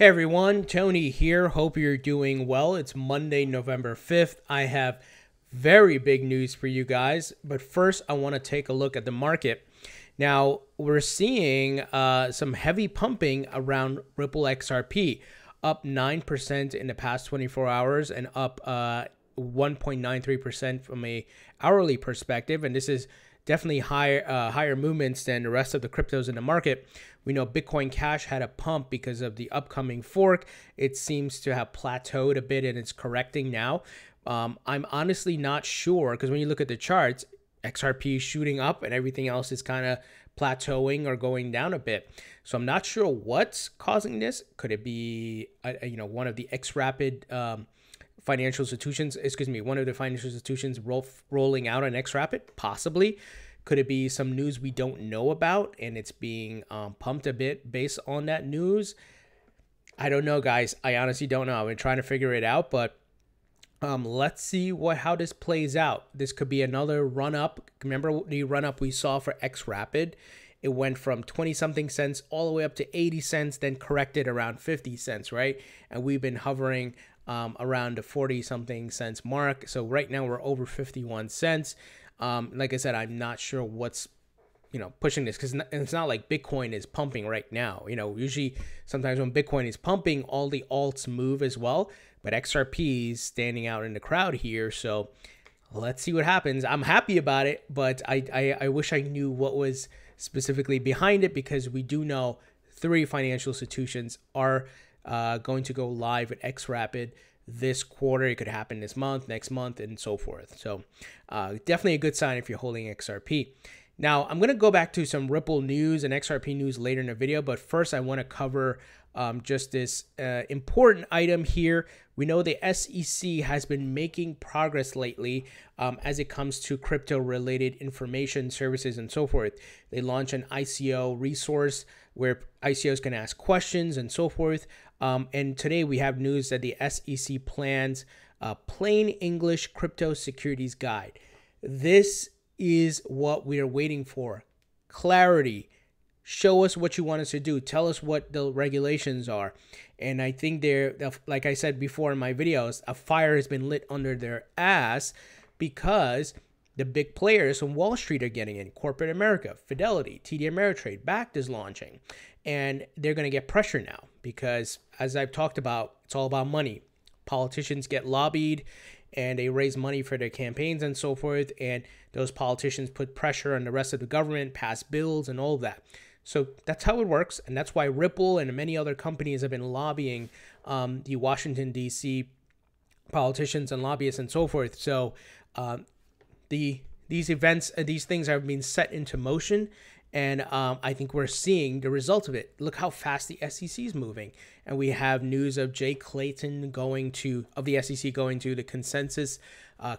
Hey everyone, Tony here. Hope you're doing well. It's Monday, November 5th. I have very big news for you guys, but first I want to take a look at the market. Now, we're seeing some heavy pumping around Ripple XRP, up 9% in the past 24 hours and up 1.93% from a hourly perspective, and this is definitely higher movements than the rest of the cryptos in the market. We know Bitcoin Cash had a pump because of the upcoming fork. It seems to have plateaued a bit and it's correcting now. I'm honestly not sure because when you look at the charts, XRP is shooting up and everything else is kind of plateauing or going down a bit. So I'm not sure what's causing this. Could it be, one of the XRapid financial institutions, one of the financial institutions rolling out an XRapid? Possibly. Could it be some news we don't know about and it's being pumped a bit based on that news? I don't know, guys. I honestly don't know. I've been trying to figure it out, but let's see how this plays out. This could be another run up. Remember the run up we saw for XRapid? It went from 20-something cents all the way up to 80 cents, then corrected around 50 cents, right? And we've been hovering around the 40-something cents mark. So right now we're over 51 cents. Like I said, I'm not sure what's, pushing this because it's not like Bitcoin is pumping right now. Usually sometimes when Bitcoin is pumping, all the alts move as well. But XRP is standing out in the crowd here. So let's see what happens. I'm happy about it, but I wish I knew what was specifically behind it because we do know 3 financial institutions are going to go live at XRapid this quarter. It could happen this month, next month, and so forth. So definitely a good sign if you're holding XRP. Now, I'm going to go back to some Ripple news and XRP news later in the video, but first I want to cover just this important item here. We know the SEC has been making progress lately as it comes to crypto-related information, services, and so forth. They launched an ICO resource where ICOs can ask questions and so forth. And today we have news that the SEC plans a plain English crypto securities guide. This is what we are waiting for. Clarity. Show us what you want us to do. Tell us what the regulations are. And I think like I said before in my videos, a fire has been lit under their ass because the big players from Wall Street are getting in. Corporate America, Fidelity, TD Ameritrade, Bakkt is launching. And they're going to get pressure now because, as I've talked about, it's all about money. Politicians get lobbied and they raise money for their campaigns and so forth. And those politicians put pressure on the rest of the government, pass bills and all of that. So that's how it works. And that's why Ripple and many other companies have been lobbying the Washington, D.C. politicians and lobbyists and so forth. So these things are being set into motion. And I think we're seeing the result of it. Look how fast the SEC is moving. And we have news of Jay Clayton of the SEC going to the Consensus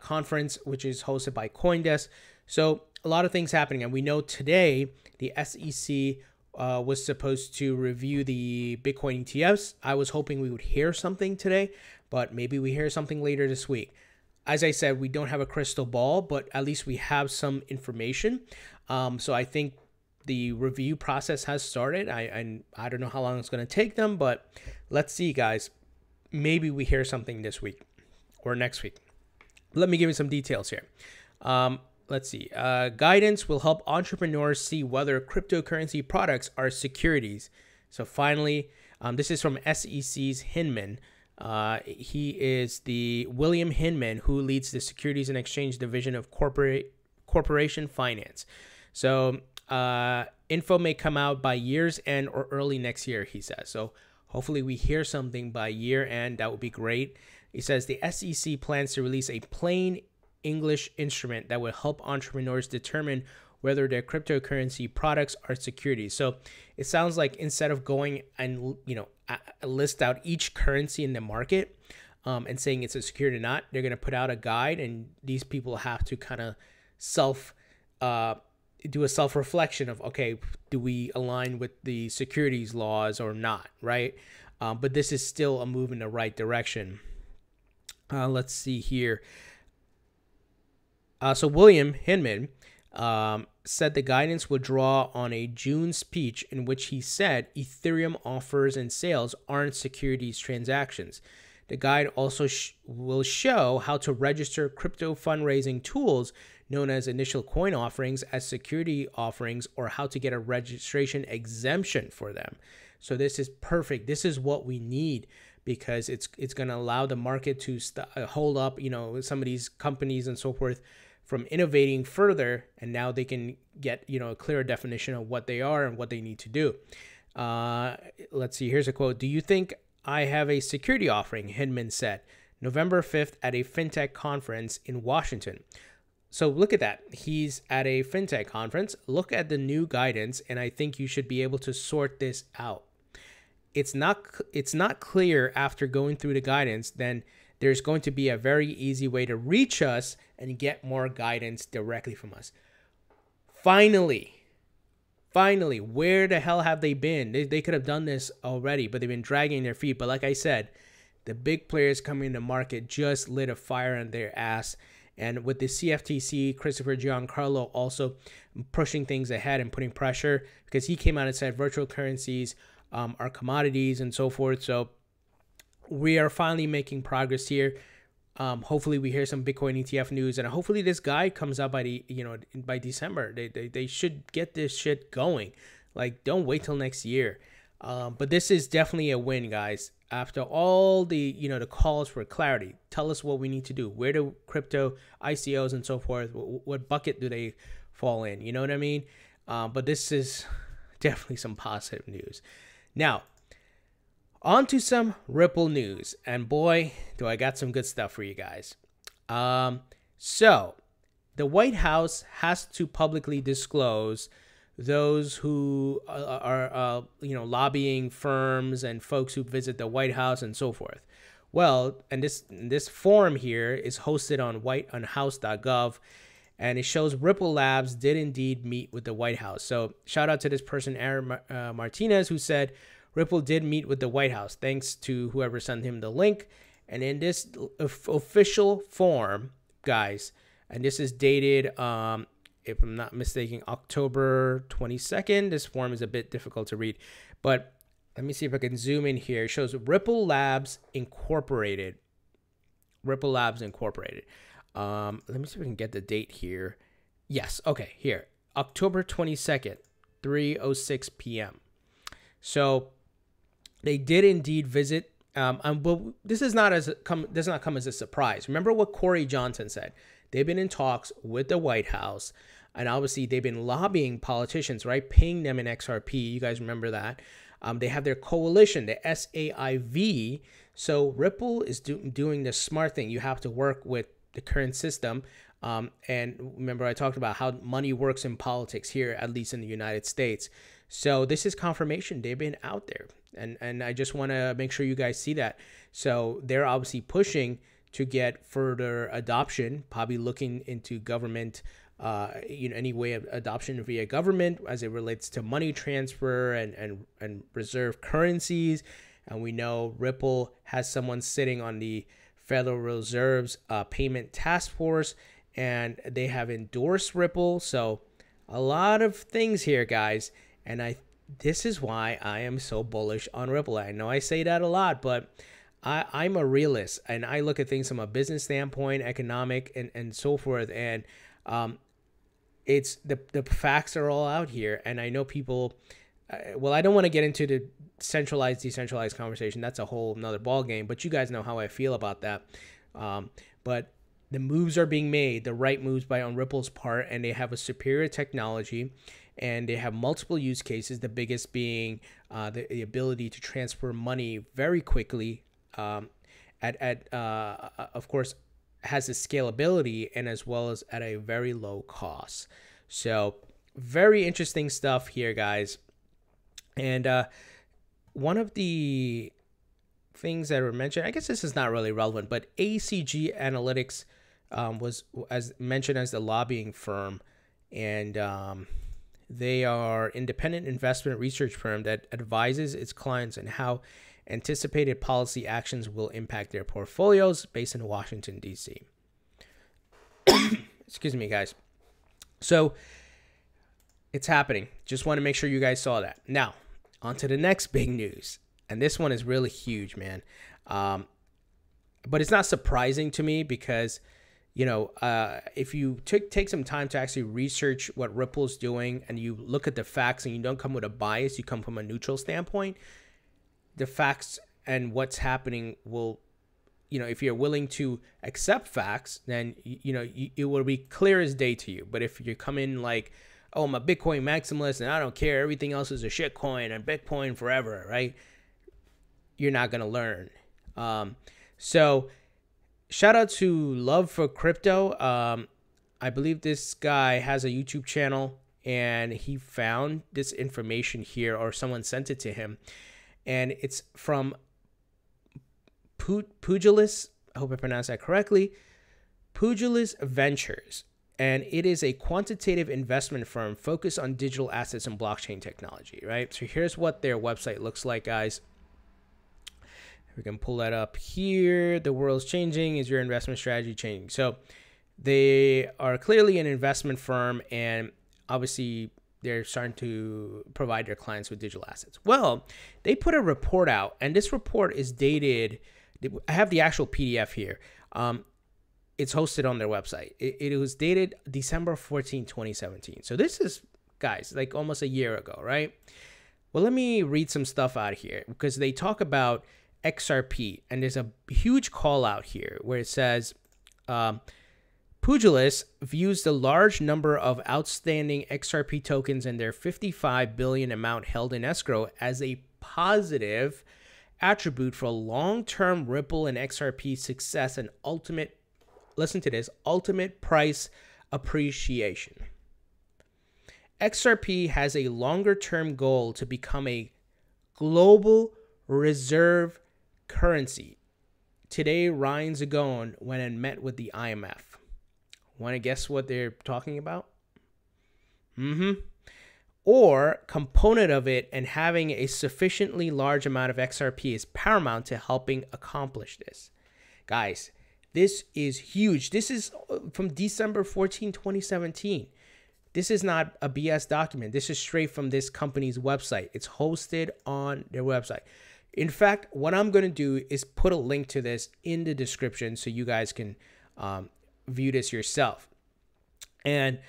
conference, which is hosted by CoinDesk. So a lot of things happening. And we know today the SEC was supposed to review the Bitcoin ETFs. I was hoping we would hear something today, but maybe we hear something later this week. As I said, we don't have a crystal ball, but at least we have some information. So I think the review process has started. I don't know how long it's going to take them, but let's see, guys. Maybe we hear something this week or next week. Let me give you some details here. Let's see. Guidance will help entrepreneurs see whether cryptocurrency products are securities. So finally, this is from SEC's Hinman. He is the William Hinman who leads the Securities and Exchange Division of Corporation Finance. So info may come out by year's end or early next year, he says. So hopefully we hear something by year end. That would be great. He says the SEC plans to release a plain English instrument that will help entrepreneurs determine whether their cryptocurrency products are securities. So it sounds like instead of going and list out each currency in the market and saying it's a security or not, they're going to put out a guide, and these people have to kind of do a self-reflection of, okay, do we align with the securities laws or not, right? But this is still a move in the right direction. Let's see here. So William Hinman said the guidance would draw on a June speech in which he said Ethereum offers and sales aren't securities transactions. The guide also will show how to register crypto fundraising tools known as initial coin offerings as security offerings, or how to get a registration exemption for them. So this is perfect. This is what we need, because it's going to allow the market to hold up, some of these companies and so forth from innovating further, and now they can get, a clearer definition of what they are and what they need to do. Let's see, here's a quote. "Do you think I have a security offering?" Hinman said November 5th at a fintech conference in Washington. So look at that. He's at a fintech conference. Look at the new guidance, and I think you should be able to sort this out. It's not clear after going through the guidance. Then there's going to be a very easy way to reach us and get more guidance directly from us. Finally, where the hell have they been? They could have done this already, but they've been dragging their feet. But like I said, the big players coming in the market just lit a fire on their ass. And with the CFTC, Christopher Giancarlo also pushing things ahead and putting pressure, because he came out and said virtual currencies are commodities and so forth. So we are finally making progress here. Hopefully we hear some Bitcoin ETF news, and hopefully this guide comes out by December. They should get this shit going. Like, don't wait till next year. But this is definitely a win, guys. After all the the calls for clarity, tell us what we need to do. Where do crypto ICOs and so forth, what bucket do they fall in? You know what I mean? But this is definitely some positive news. Now, on to some Ripple news, and boy, do I got some good stuff for you guys. So the White House has to publicly disclose those who are lobbying firms and folks who visit the White House and so forth. Well, and this forum here is hosted on house.gov, and it shows Ripple Labs did indeed meet with the White House. So shout out to this person, Aaron Martinez, who said Ripple did meet with the White House. Thanks to whoever sent him the link. And in this official form, guys, and this is dated, if I'm not mistaken, October 22nd. This form is a bit difficult to read, but let me see if I can zoom in here. It shows Ripple Labs Incorporated. Ripple Labs Incorporated. Let me see if I can get the date here. Yes, okay, here. October 22nd, 3:06 p.m. So they did indeed visit. But this does not come as a surprise. Remember what Corey Johnson said. They've been in talks with the White House, and obviously they've been lobbying politicians, right? Paying them in XRP. You guys remember that. They have their coalition, the SAIV. So Ripple is doing the smart thing. You have to work with the current system. And remember, I talked about how money works in politics here, at least in the United States. So this is confirmation. They've been out there. And I just want to make sure you guys see that. So they're obviously pushing to get further adoption, probably looking into government, any way of adoption via government as it relates to money transfer and reserve currencies. And we know Ripple has someone sitting on the Federal Reserve's payment task force, and they have endorsed Ripple. So a lot of things here, guys. And this is why I am so bullish on Ripple. I know I say that a lot, but I'm a realist, and I look at things from a business standpoint, economic, and so forth. And it's the facts are all out here. And I know people, well, I don't want to get into the centralized, decentralized conversation. That's a whole nother ball game, but you guys know how I feel about that. But the moves are being made, the right moves on Ripple's part, and they have a superior technology, and they have multiple use cases, the biggest being the ability to transfer money very quickly, of course, has the scalability, and as well as at a very low cost. So very interesting stuff here, guys. And one of the things that were mentioned, I guess this is not really relevant, but ACG Analytics was as mentioned as the lobbying firm, and they are independent investment research firm that advises its clients on how anticipated policy actions will impact their portfolios, based in Washington, D.C. Excuse me, guys. So It's happening. Just want to make sure you guys saw that. Now, on to the next big news. And this one is really huge, man. But it's not surprising to me because, you know, if you take some time to actually research what Ripple's doing and you look at the facts and you don't come with a bias, you come from a neutral standpoint, the facts and what's happening will, you know, if you're willing to accept facts, then, you know, it will be clear as day to you. But if you come in like, oh, I'm a Bitcoin maximalist and I don't care, everything else is a shit coin and Bitcoin forever, right? You're not going to learn. So shout out to Love for Crypto. I believe this guy has a YouTube channel and he found this information here, or someone sent it to him. And it's from Pugilist, I hope I pronounced that correctly, Pugilist Ventures. And it is a quantitative investment firm focused on digital assets and blockchain technology, right? So here's what their website looks like, guys. We can pull that up here. The world's changing. Is your investment strategy changing? So they are clearly an investment firm, and obviously they're starting to provide their clients with digital assets. Well, they put a report out, and this report is dated. I have the actual PDF here. It's hosted on their website. It was dated December 14, 2017. So this is, guys, like almost a year ago, right? Well, let me read some stuff out here because they talk about XRP, and there's a huge call out here where it says Pugilist views the large number of outstanding XRP tokens and their 55 billion amount held in escrow as a positive attribute for long-term Ripple and XRP success and ultimate, listen to this, ultimate price appreciation. XRP has a longer-term goal to become a global reserve currency. Today, Ryan Zagon went and met with the IMF. Want to guess what they're talking about? Or component of it, and having a sufficiently large amount of XRP is paramount to helping accomplish this. Guys, this is huge. This is from December 14, 2017. This is not a BS document. This is straight from this company's website. It's hosted on their website. In fact, what I'm going to do is put a link to this in the description so you guys can view this yourself. And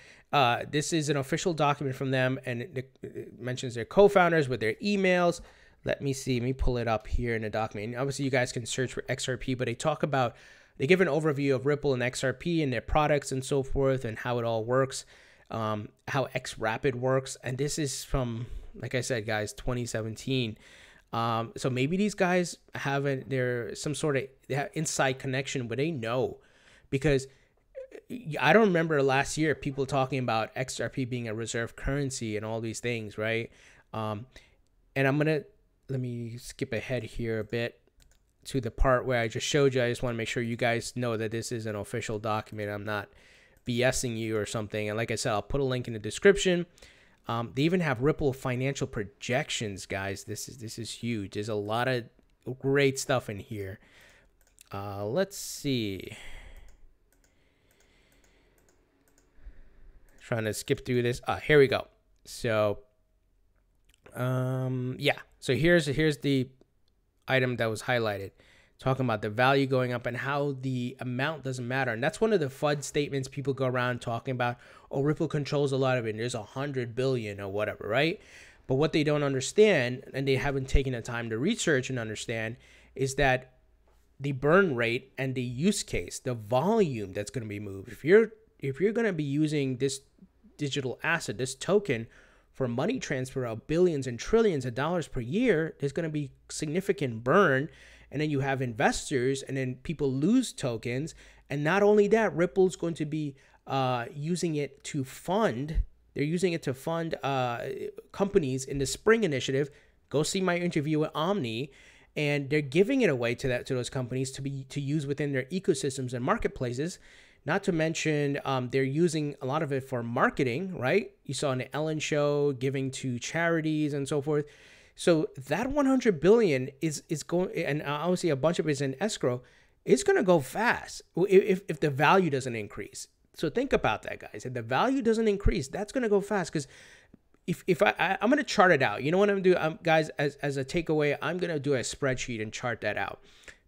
this is an official document from them, and it mentions their co-founders with their emails. Let me see. Let me pull it up here in the document. And obviously, you guys can search for XRP, but they give an overview of Ripple and XRP and their products and so forth and how it all works, how XRapid works. And this is from, like I said, guys, 2017. So maybe these guys they're some sort of inside connection where they know, because I don't remember last year people talking about XRP being a reserve currency and all these things, right? And let me skip ahead here a bit to the part where I just showed you. I just want to make sure you guys know that this is an official document. I'm not BSing you or something. And like I said, I'll put a link in the description. They even have Ripple financial projections, guys. This is huge. There's a lot of great stuff in here. Let's see. Trying to skip through this. Here we go. So, yeah. So here's the item that was highlighted, talking about the value going up and how the amount doesn't matter. And that's one of the FUD statements people go around talking about. Oh, Ripple controls a lot of it. There's 100 billion or whatever, right? But what they don't understand, and they haven't taken the time to research and understand, is that the burn rate and the use case, the volume that's going to be moved. If you're going to be using this digital asset, this token, for money transfer of billions and trillions of dollars per year, there's going to be significant burn. And then you have investors, and then people lose tokens. And not only that, Ripple's going to be using it to fund. They're using it to fund companies in the Spring Initiative. Go see my interview with Omni. And they're giving it away to those companies to use within their ecosystems and marketplaces. Not to mention, they're using a lot of it for marketing, right? You saw on the Ellen show, giving to charities and so forth. So that 100 billion is going, and obviously a bunch of it is in escrow. It's going to go fast if the value doesn't increase. So think about that, guys. If the value doesn't increase, that's going to go fast. Because if I'm going to chart it out. You know what I'm going to do, guys, as a takeaway, I'm going to do a spreadsheet and chart that out.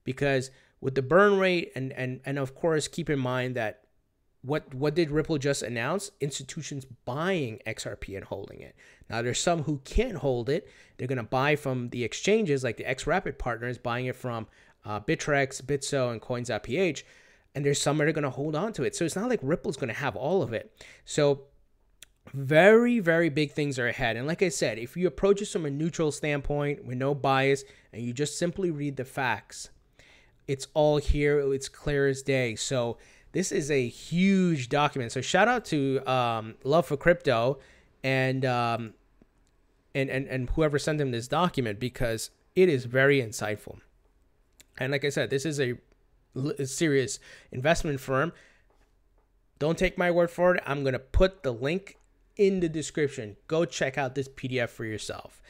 Because with the burn rate and of course, keep in mind that what did Ripple just announce? Institutions buying XRP and holding it. Now, there's some who can't hold it. They're going to buy from the exchanges, like the XRapid partners, buying it from Bittrex, Bitso, and Coins.ph. And there's some that are going to hold on to it. So it's not like Ripple's going to have all of it. So very, very big things are ahead. And like I said, if you approach this from a neutral standpoint with no bias and you just simply read the facts, it's all here. It's clear as day. So this is a huge document. So shout out to Love for Crypto and whoever sent him this document, because it is very insightful. And like I said, this is a serious investment firm. Don't take my word for it. I'm going to put the link in the description. Go check out this PDF for yourself.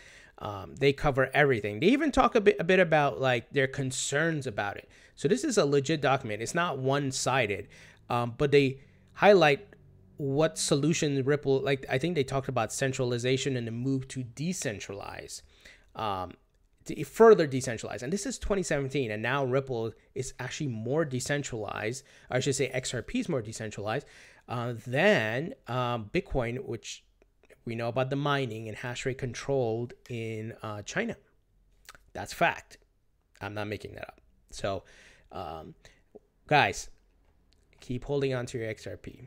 They cover everything. They even talk a bit about like their concerns about it. So this is a legit document. It's not one-sided, but they highlight what solutions Ripple, like I think they talked about centralization and the move to decentralize, to further decentralize. And this is 2017, and now Ripple is actually more decentralized, or I should say XRP is more decentralized than Bitcoin, which we know about the mining and hash rate controlled in China. That's fact. I'm not making that up. So, guys, keep holding on to your XRP.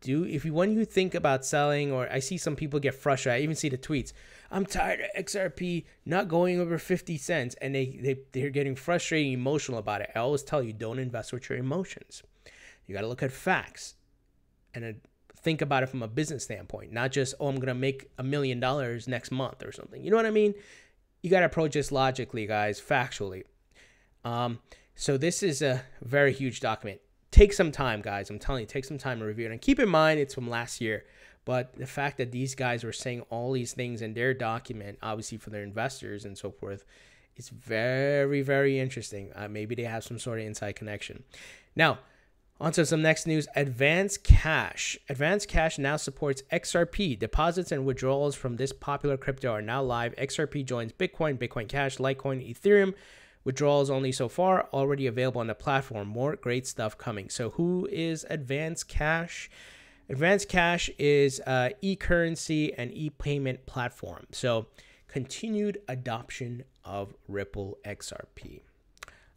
When you think about selling, or I see some people get frustrated, I even see the tweets, I'm tired of XRP not going over 50 cents, and they're getting frustrated, emotional about it. I always tell you, don't invest with your emotions. You got to look at facts and think about it from a business standpoint, not just, oh, I'm going to make $1 million next month or something. You know what I mean? You got to approach this logically, guys, factually. So this is a very huge document. Take some time, guys. I'm telling you, take some time to review it. And keep in mind, it's from last year. But the fact that these guys were saying all these things in their document, obviously for their investors and so forth, is very, very interesting. Maybe they have some sort of inside connection. Now, on to some next news. Advanced Cash. Advanced Cash now supports XRP. Deposits and withdrawals from this popular crypto are now live. XRP joins Bitcoin, Bitcoin Cash, Litecoin, Ethereum. Withdrawals only so far, already available on the platform. More great stuff coming. So who is Advanced Cash? Advanced Cash is e-currency and e-payment platform. So continued adoption of Ripple XRP.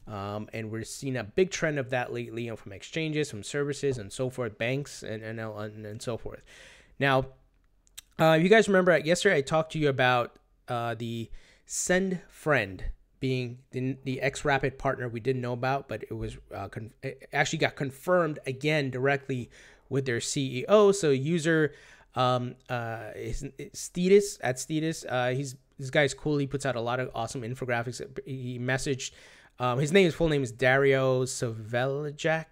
And we're seeing a big trend of that lately, from exchanges, from services, and so forth, banks, and so forth. Now, you guys remember yesterday I talked to you about the SendFriend being the XRapid partner we didn't know about, but it was it actually got confirmed again directly with their CEO. So user is Stetis at Stetis. This guy's cool. He puts out a lot of awesome infographics. He messaged. His full name is Dario Saveljak.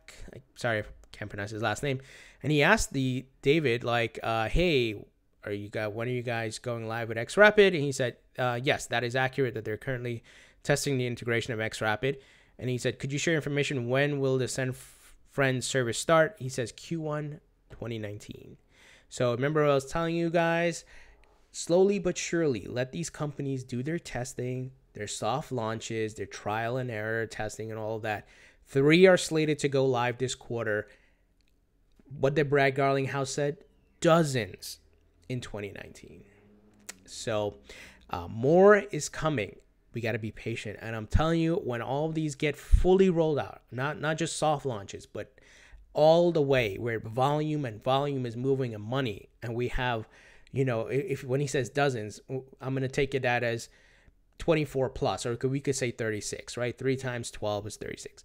Sorry, I can't pronounce his last name. And he asked David, like, hey, when are you guys going live with XRapid? And he said, yes, that is accurate, that they're currently testing the integration of XRapid. And he said, could you share information? When will the SendFriend service start? He says Q1 2019. So remember what I was telling you guys, slowly but surely, let these companies do their testing, their soft launches, their trial and error testing and all of that. 3 are slated to go live this quarter. What did Brad Garlinghouse said? Dozens in 2019. So more is coming. We got to be patient. And I'm telling you, when all of these get fully rolled out, not just soft launches, but all the way where volume is moving and money, and we have, when he says dozens, I'm going to take it that as 24 plus, or we could say 36, right? 3 times 12 is 36.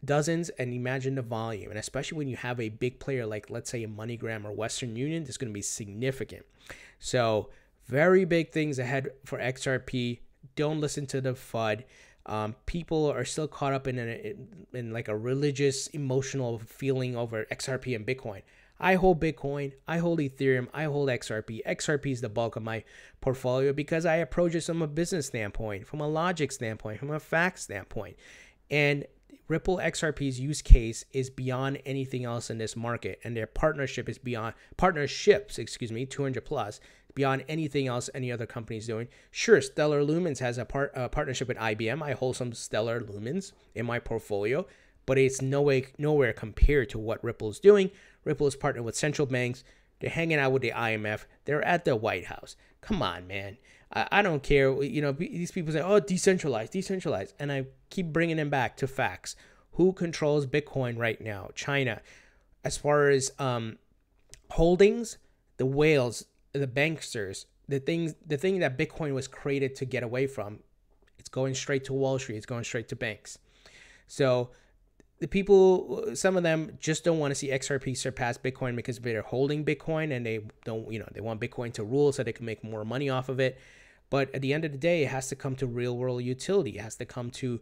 Dozens, and imagine the volume. And especially when you have a big player like, let's say, a MoneyGram or Western Union, it's going to be significant. So very big things ahead for XRP. Don't listen to the FUD. People are still caught up in like a religious, emotional feeling over XRP and Bitcoin. I hold Bitcoin, I hold Ethereum, I hold XRP. XRP is the bulk of my portfolio because I approach it from a business standpoint, from a logic standpoint, from a fact standpoint. And Ripple XRP's use case is beyond anything else in this market, and their partnership is beyond partnerships, 200 plus, beyond anything else any other company is doing. Sure, Stellar Lumens has a partnership with IBM. I hold some Stellar Lumens in my portfolio, but it's nowhere compared to what Ripple is doing. Ripple is partnered with central banks. They're hanging out with the IMF. They're at the White House. Come on, man. I don't care. You know, these people say, oh, decentralized. And I keep bringing them back to facts. Who controls Bitcoin right now? China. As far as holdings, the whales, the banksters, the thing that Bitcoin was created to get away from, it's going straight to Wall Street. It's going straight to banks. So the people, some of them just don't want to see XRP surpass Bitcoin because they're holding Bitcoin and they don't, they want Bitcoin to rule so they can make more money off of it. But at the end of the day, it has to come to real world utility. It has to come to,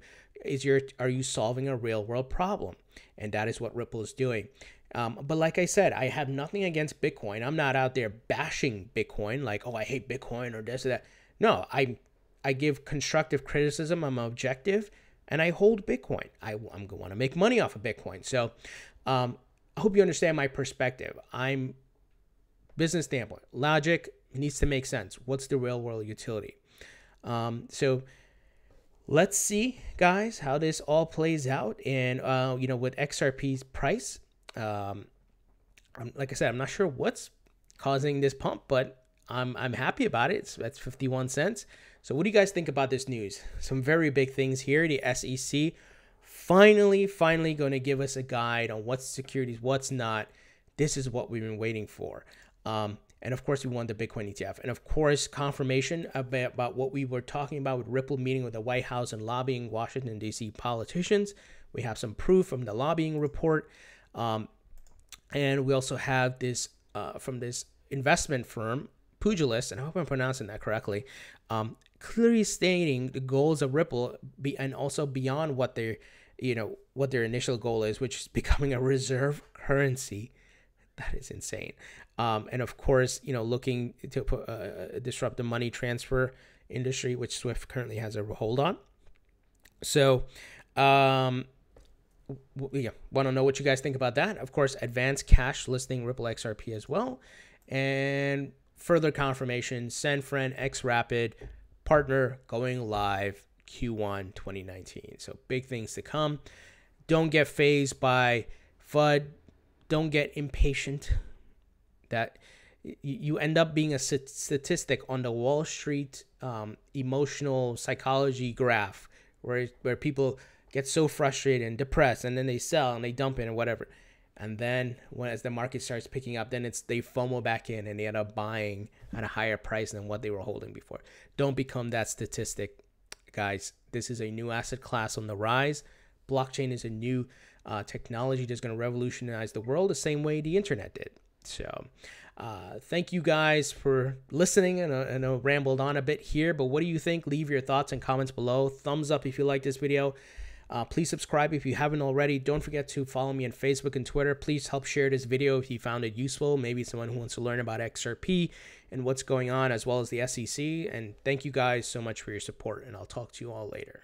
are you solving a real world problem? And that is what Ripple is doing. But like I said, I have nothing against Bitcoin. I'm not out there bashing Bitcoin like, oh, I hate Bitcoin or this or that. No, I give constructive criticism. I'm objective. And I hold Bitcoin. I'm going to want to make money off of Bitcoin. So I hope you understand my perspective. I'm business standpoint. Logic needs to make sense. What's the real world utility? So let's see, guys, how this all plays out. And, with XRP's price, like I said, I'm not sure what's causing this pump, but I'm happy about it. That's 51 cents. So what do you guys think about this news? Some very big things here. The SEC finally going to give us a guide on what's securities, what's not. This is what we've been waiting for. And of course, we want the Bitcoin ETF. And of course, confirmation about what we were talking about with Ripple meeting with the White House and lobbying Washington, D.C. politicians. We have some proof from the lobbying report. And we also have this from this investment firm, Pugilist, and I hope I'm pronouncing that correctly, clearly stating the goals of Ripple and also beyond what their initial goal is, which is becoming a reserve currency. That is insane. And of course, looking to disrupt the money transfer industry, which Swift currently has a hold on. So, want to know what you guys think about that. Of course, Advanced Cash listing Ripple XRP as well. And further confirmation, SendFriend, XRapid, partner going live Q1 2019. So big things to come. Don't get fazed by FUD. Don't get impatient. That you end up being a statistic on the Wall Street emotional psychology graph where people get so frustrated and depressed, and then they sell and they dump it and whatever. And then as the market starts picking up, then they FOMO back in and they end up buying at a higher price than what they were holding before. Don't become that statistic, guys. This is a new asset class on the rise. Blockchain is a new technology that's going to revolutionize the world the same way the internet did. So thank you guys for listening. And I rambled on a bit here, but what do you think? Leave your thoughts and comments below. Thumbs up if you like this video. Please subscribe if you haven't already. Don't forget to follow me on Facebook and Twitter. Please help share this video if you found it useful. Maybe someone who wants to learn about XRP and what's going on, as well as the SEC. And thank you guys so much for your support, and I'll talk to you all later.